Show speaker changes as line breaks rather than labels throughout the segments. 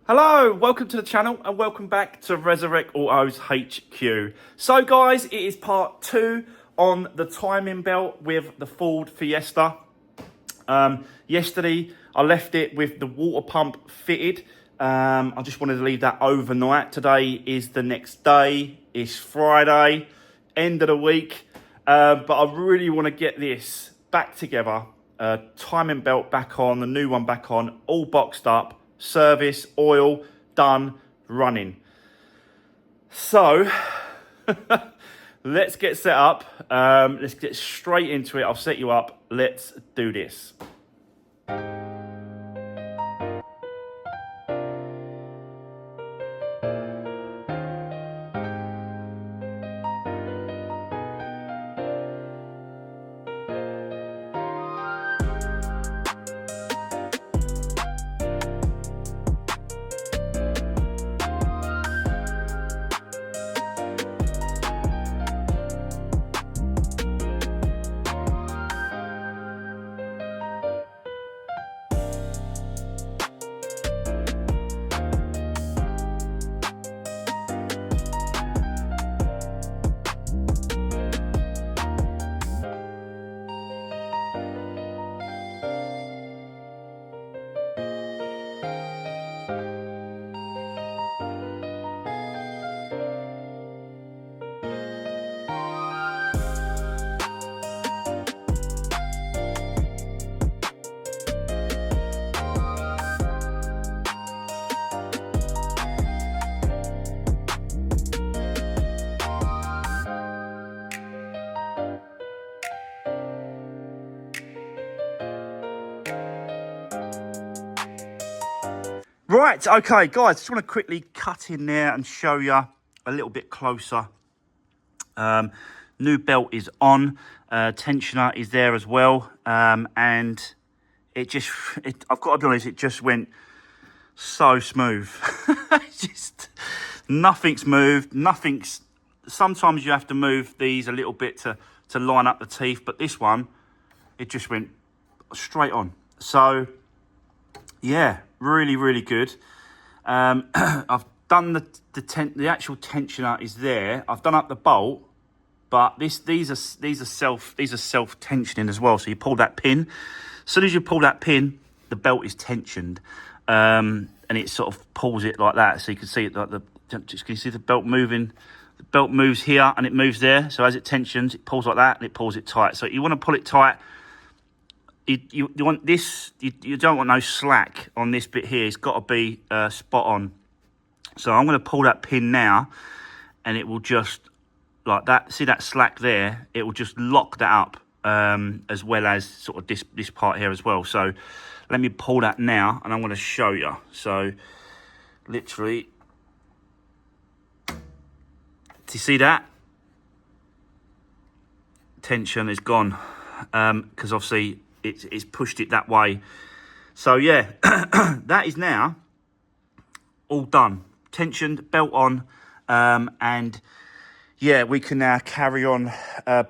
Hello, welcome to the channel and welcome back to Resurrect Autos HQ. So guys, it is part 2 on the timing belt with the Ford Fiesta. Yesterday I left it with the water pump fitted. I just wanted to leave that overnight. Today is the next day, it's Friday, end of the week. But I really want to get this back together, timing belt back on, the new one back on, all boxed up. Service, oil, done, running. So, let's get set up. Let's get straight into it. I'll set you up. Let's do this. Right, okay, guys, just want to quickly cut in there and show you a little bit closer. New belt is on, tensioner is there as well, and I've got to be honest, it just went so smooth. Just nothing's moved, sometimes you have to move these a little bit to line up the teeth, but this one, it just went straight on. So, yeah, really good. I've done the actual tensioner is there. I've done up the bolt, but these are self tensioning as well. So you pull that pin. As soon as you pull that pin, the belt is tensioned, and it sort of pulls it like that. So you can see it like can you see the belt moving? The belt moves here and it moves there. So as it tensions, it pulls like that and it pulls it tight. So you want to pull it tight. You want this, you don't want no slack on this bit here. It's got to be spot on. So I'm going to pull that pin now and it will just, like that, see that slack there? It will just lock that up, as well as sort of this part here as well. So let me pull that now and I'm going to show you. So literally, do you see that? Tension is gone, because obviously, it's pushed it that way. So yeah, that is now all done. Tensioned, belt on, and yeah, we can now carry on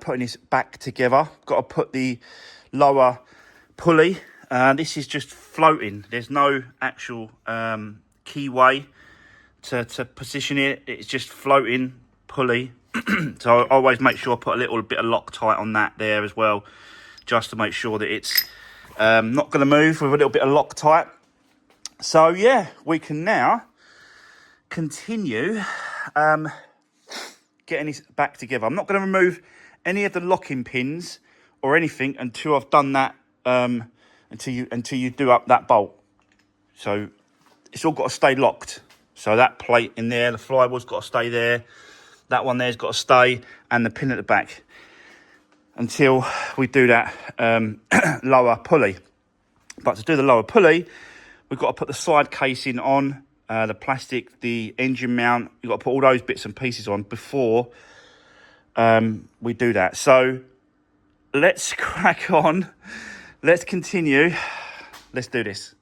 putting this back together. Got to put the lower pulley. This is just floating. There's no actual keyway to position it. It's just floating pulley. So I always make sure I put a little bit of Loctite on that there as well, just to make sure that it's not going to move with a little bit of Loctite. So yeah, we can now continue getting this back together. I'm not going to remove any of the locking pins or anything until I've done that, until you do up that bolt. So it's all got to stay locked. So that plate in there, the flywheel's got to stay there. That one there's got to stay, and the pin at the back, until we do that lower pulley. But to do the lower pulley, we've got to put the side casing on, the plastic, the engine mount. You've got to put all those bits and pieces on before we do that. So let's crack on. Let's continue. Let's do this.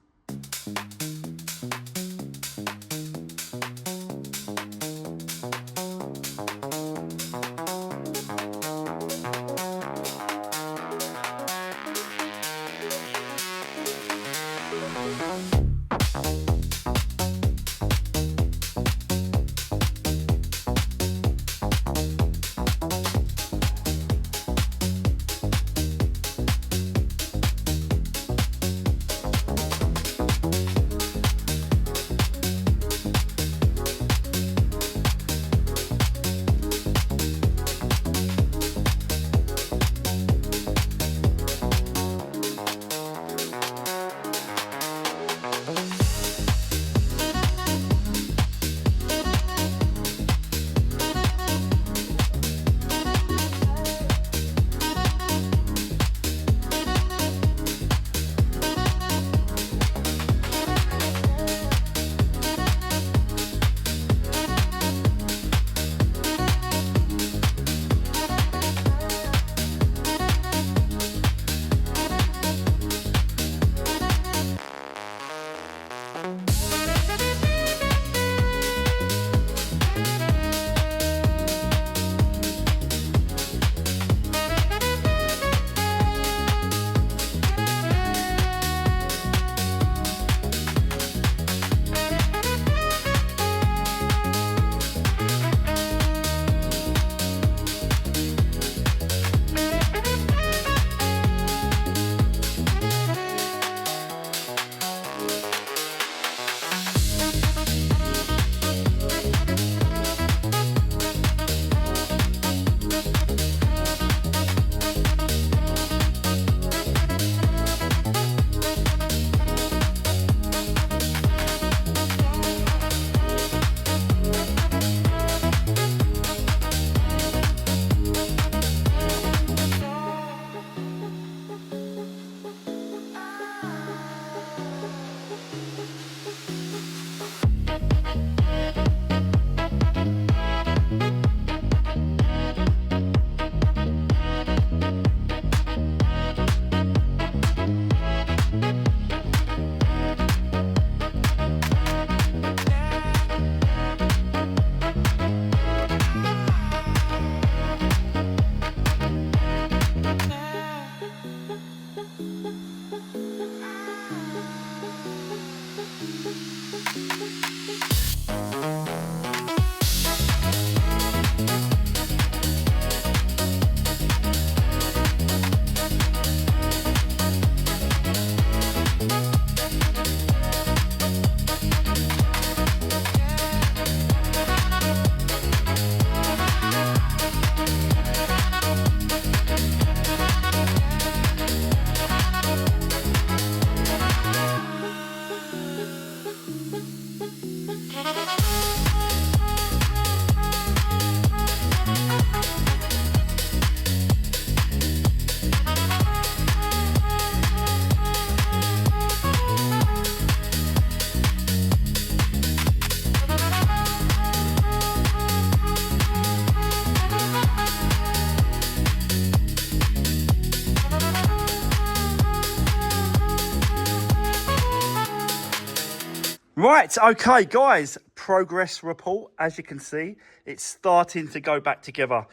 Right, okay, guys, progress report. As you can see, it's starting to go back together.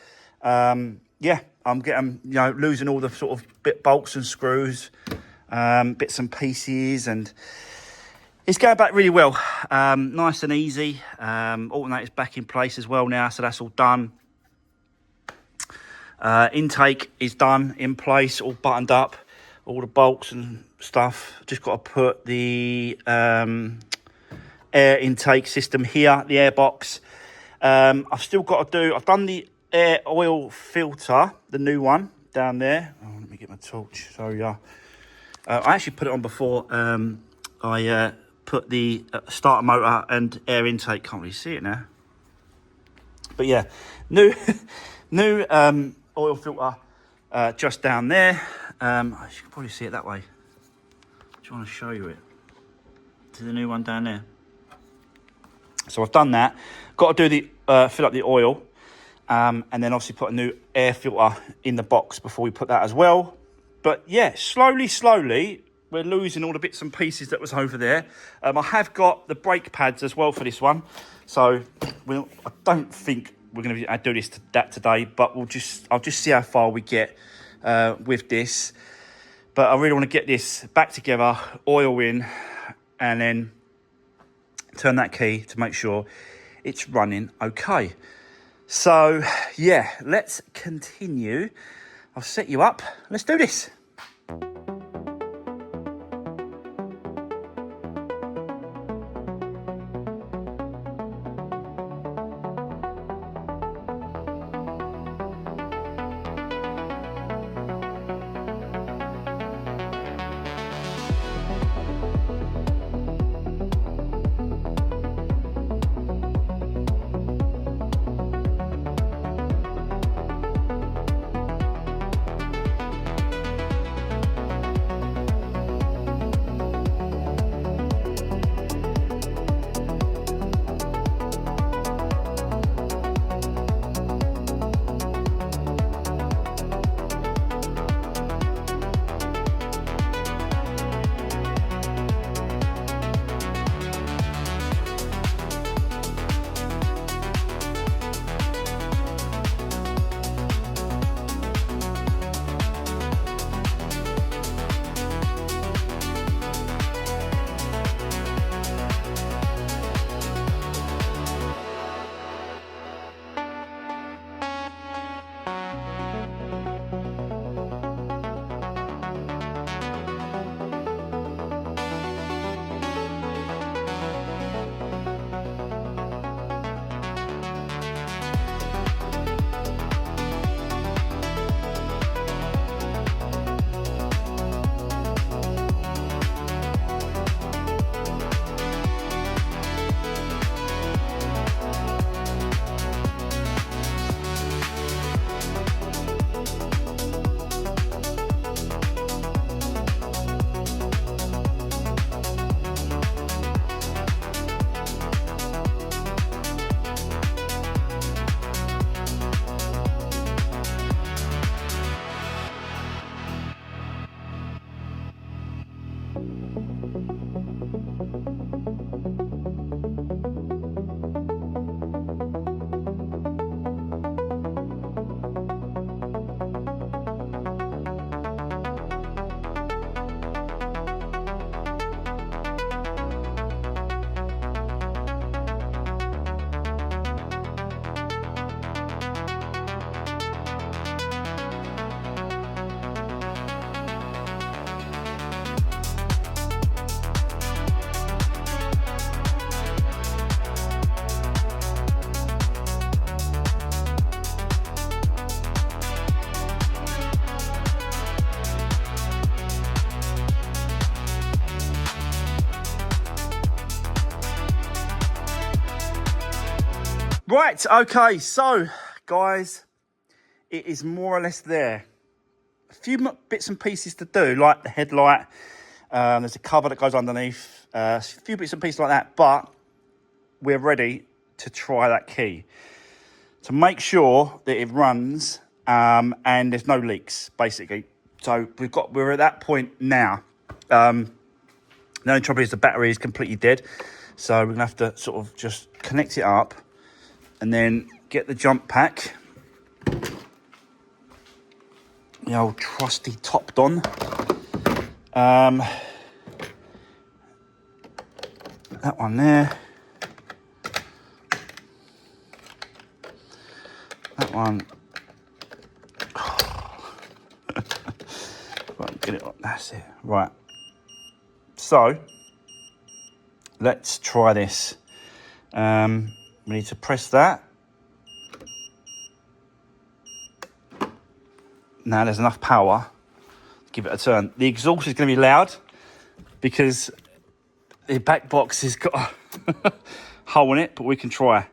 Yeah, I'm getting, losing all the sort of bolts and screws, bits and pieces, and it's going back really well. Nice and easy. Alternator's back in place as well now, so that's all done. Intake is done, in place, all buttoned up, all the bolts and stuff. Just got to put the air intake system here, the air box. I've still got to do, I've done the air oil filter, the new one down there. Oh, let me get my torch. So yeah, I actually put it on before I put the starter motor and air intake. Can't really see it now, but yeah, new new oil filter just down there. I should probably see it that way. Do you want to show you it? To the new one down there. So I've done that. Got to do the fill up the oil, and then obviously put a new air filter in the box before we put that as well. But yeah, slowly, we're losing all the bits and pieces that was over there. I have got the brake pads as well for this one. So I don't think we're going to do that today, but I'll just see how far we get with this. But I really want to get this back together, oil in, and then turn that key to make sure it's running okay. So yeah, let's continue. I'll set you up. Let's do this. Right, okay, so guys, it is more or less there. A few bits and pieces to do, like the headlight. There's a cover that goes underneath. A few bits and pieces like that, but we're ready to try that key to make sure that it runs and there's no leaks, basically. So we're at that point now. The only trouble is the battery is completely dead. So we're going to have to sort of just connect it up and then get the jump pack. The old trusty topped on. That one there. That one. Right, get it on. That's it. Right. So, let's try this. We need to press that. Now there's enough power. Give it a turn. The exhaust is going to be loud because the back box has got a hole in it, but we can try.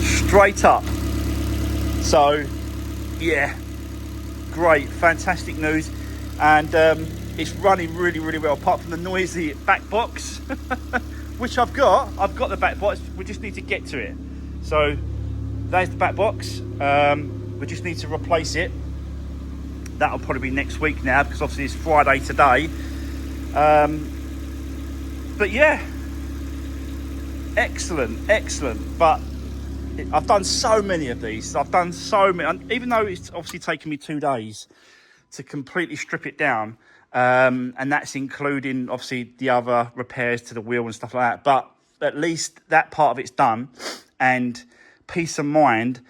Straight up. So, yeah, great, fantastic news. And it's running really, really well, apart from the noisy back box, which I've got the back box, we just need to get to it. So, there's the back box. We just need to replace it. That'll probably be next week now, because obviously it's Friday today. But yeah, excellent. But I've done so many of these. I've done so many, even though it's obviously taken me 2 days to completely strip it down. And that's including obviously the other repairs to the wheel and stuff like that. But at least that part of it's done, and peace of mind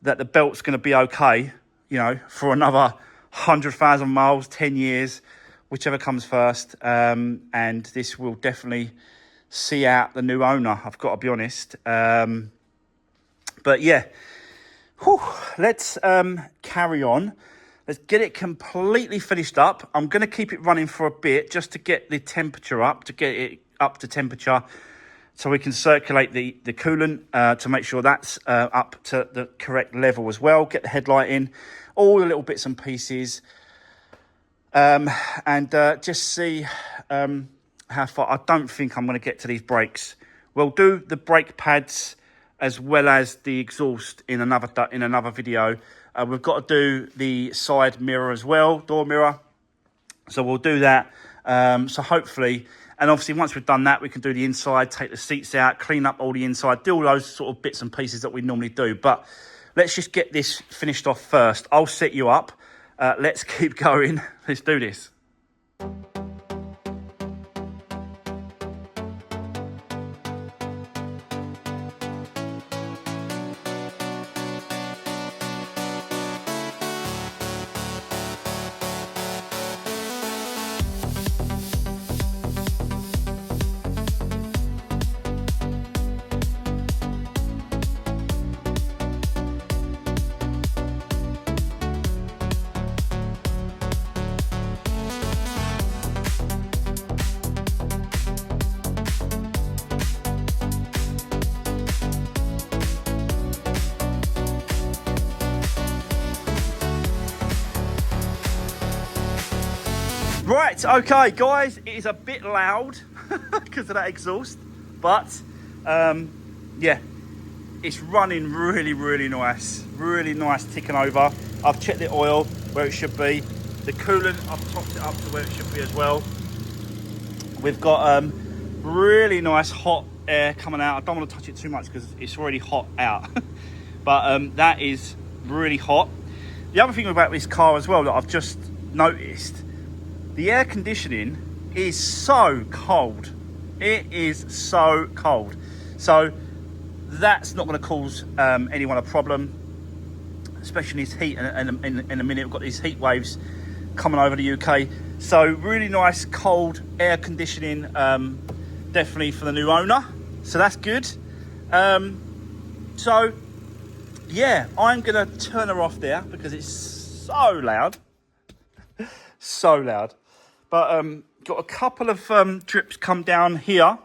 that the belt's going to be okay, you know, for another 100,000 miles, 10 years, whichever comes first. And this will definitely see out the new owner, I've got to be honest. But yeah, let's carry on. Let's get it completely finished up. I'm going to keep it running for a bit just to get the temperature up, to get it up to temperature, so we can circulate the coolant to make sure that's up to the correct level as well. Get the headlight in, all the little bits and pieces, and just see how far. I don't think I'm going to get to these brakes. We'll do the brake pads as well as the exhaust in another video. We've got to do the side mirror as well, door mirror. So we'll do that. So hopefully, and obviously once we've done that, we can do the inside, take the seats out, clean up all the inside, do all those sort of bits and pieces that we normally do. But let's just get this finished off first. I'll set you up. Let's keep going. Let's do this. Right, okay, guys, it is a bit loud because of that exhaust, but yeah, it's running really nice, ticking over. I've checked the oil where it should be. The coolant, I've topped it up to where it should be as well. We've got really nice hot air coming out. I don't want to touch it too much because it's already hot out, but that is really hot. The other thing about this car as well that I've just noticed, the air conditioning is so cold. It is so cold. So that's not going to cause anyone a problem, especially in this heat. And in a minute, we've got these heat waves coming over the UK. So really nice cold air conditioning, definitely for the new owner. So that's good. So yeah, I'm going to turn her off there because it's so loud. So loud. But got a couple of drips come down here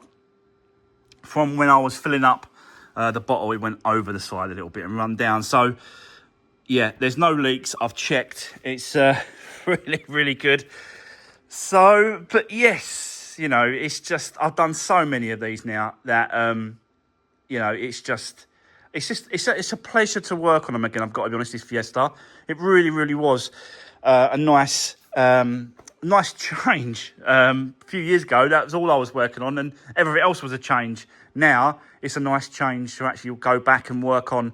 from when I was filling up the bottle. It went over the side a little bit and run down. So yeah, there's no leaks. I've checked. It's really good. So, but yes, you know, it's just, I've done so many of these now that, you know, it's just it's just it's a pleasure to work on them again. I've got to be honest, this Fiesta, it really was a nice change. A few years ago, that was all I was working on, and everything else was a change. Now it's a nice change to actually go back and work on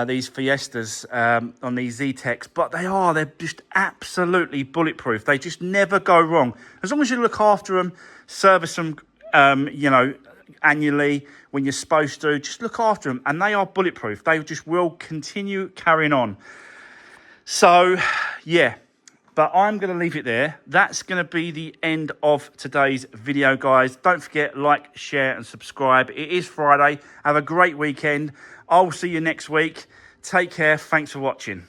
these Fiestas, on these Z-Techs, but they're just absolutely bulletproof. They just never go wrong. As long as you look after them, service them, you know, annually when you're supposed to, just look after them, and they are bulletproof. They just will continue carrying on. So, yeah. But I'm going to leave it there. That's going to be the end of today's video, guys. Don't forget, like, share, and subscribe. It is Friday. Have a great weekend. I'll see you next week. Take care. Thanks for watching.